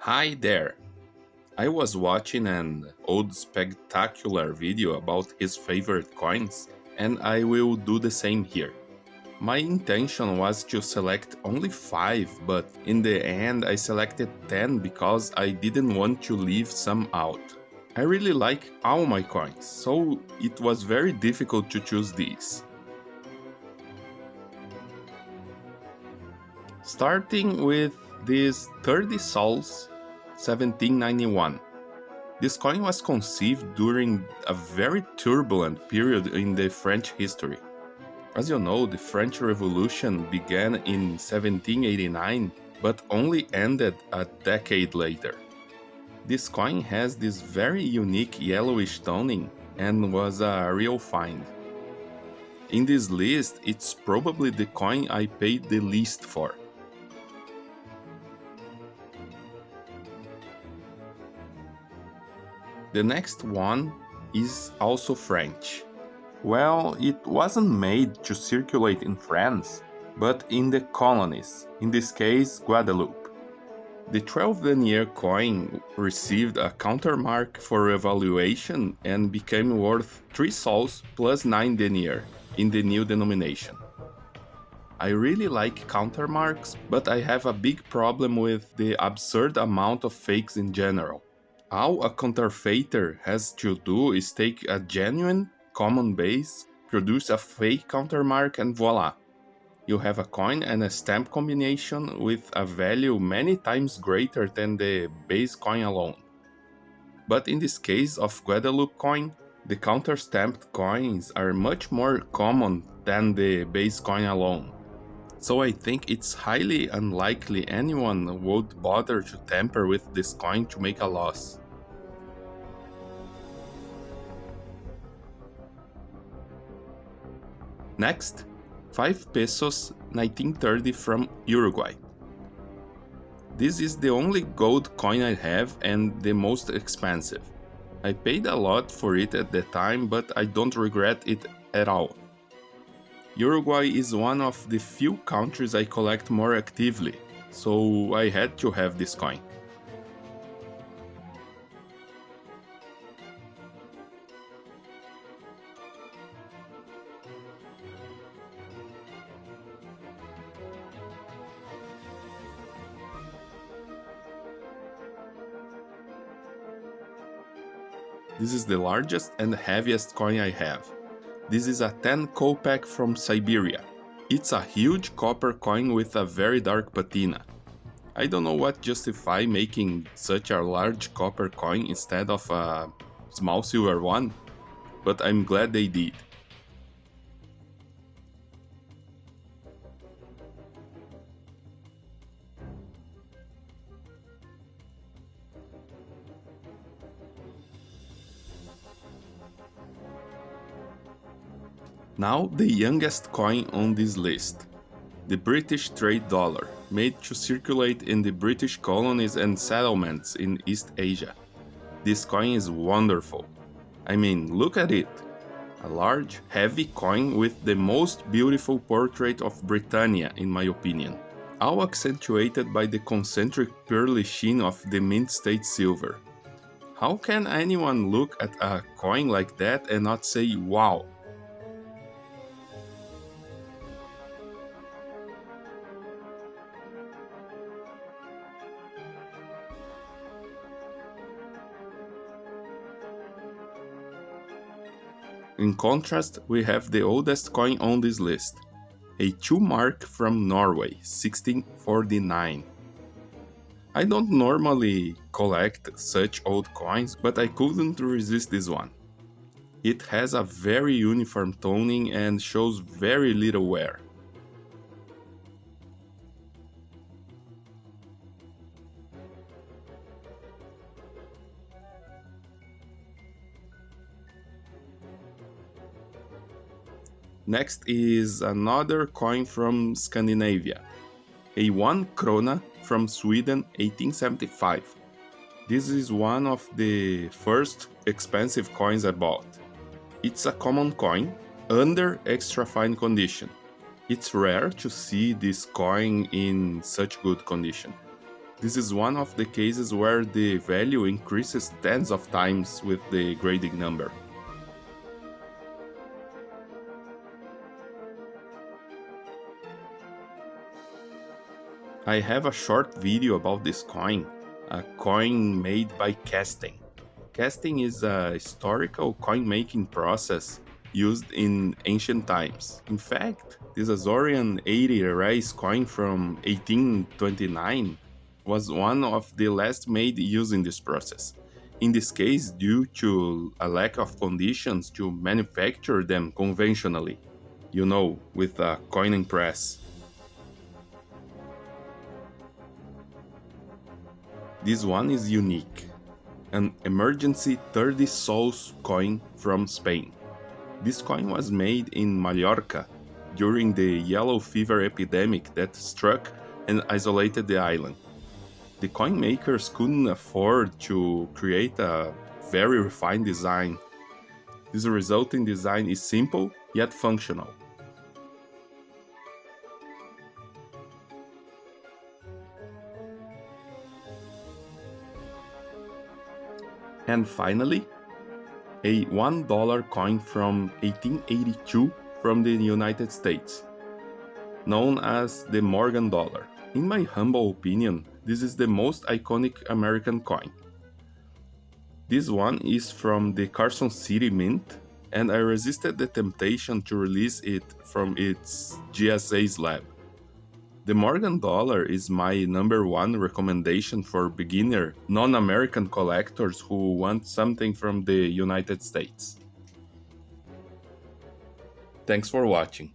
Hi there! I was watching an old spectacular video about his favorite coins, and I will do the same here. My intention was to select only 5, but in the end I selected 10 because I didn't want to leave some out. I really like all my coins, so it was very difficult to choose these. Starting with this 30 sols 1791. This coin was conceived during a very turbulent period in the French history. As you know, the French Revolution began in 1789 but only ended a decade later. This coin has this very unique yellowish toning and was a real find. In this list, it's probably the coin I paid the least for. The next one is also French. Well, it wasn't made to circulate in France, but in the colonies, in this case, Guadeloupe. The 12 denier coin received a countermark for evaluation and became worth 3 sols plus 9 denier in the new denomination. I really like countermarks, but I have a big problem with the absurd amount of fakes in general. All a counterfeiter has to do is take a genuine, common base, produce a fake countermark, and voila! You have a coin and a stamp combination with a value many times greater than the base coin alone. But in this case of Guadeloupe coin, the counter-stamped coins are much more common than the base coin alone. So I think it's highly unlikely anyone would bother to tamper with this coin to make a loss. Next, 5 pesos 1930 from Uruguay. This is the only gold coin I have and the most expensive. I paid a lot for it at the time, but I don't regret it at all. Uruguay is one of the few countries I collect more actively, so I had to have this coin. This is the largest and heaviest coin I have. This is a 10 kopeck from Siberia. It's a huge copper coin with a very dark patina. I don't know what justify making such a large copper coin instead of a small silver one, but I'm glad they did. Now the youngest coin on this list, the British trade dollar, made to circulate in the British colonies and settlements in East Asia. This coin is wonderful. I mean, look at it. A large, heavy coin with the most beautiful portrait of Britannia, in my opinion. All accentuated by the concentric pearly sheen of the mint state silver. How can anyone look at a coin like that and not say, wow? In contrast, we have the oldest coin on this list, a 2 mark from Norway, 1649. I don't normally collect such old coins, but I couldn't resist this one. It has a very uniform toning and shows very little wear. Next is another coin from Scandinavia, a 1 krona from Sweden 1875. This is one of the first expensive coins I bought. It's a common coin under extra fine condition. It's rare to see this coin in such good condition. This is one of the cases where the value increases tens of times with the grading number. I have a short video about this coin, a coin made by casting. Casting is a historical coin-making process used in ancient times. In fact, this Azorian 80 reais coin from 1829 was one of the last made using this process. In this case, due to a lack of conditions to manufacture them conventionally, with a coining press. This one is unique, an emergency 30 sols coin from Spain. This coin was made in Mallorca during the yellow fever epidemic that struck and isolated the island. The coin makers couldn't afford to create a very refined design. This resulting design is simple yet functional. And finally, a $1 coin from 1882 from the United States, known as the Morgan dollar. In my humble opinion, this is the most iconic American coin. This one is from the Carson City Mint, and I resisted the temptation to release it from its GSA's lab. The Morgan dollar is my number one recommendation for beginner, non-American collectors who want something from the United States. Thanks for watching.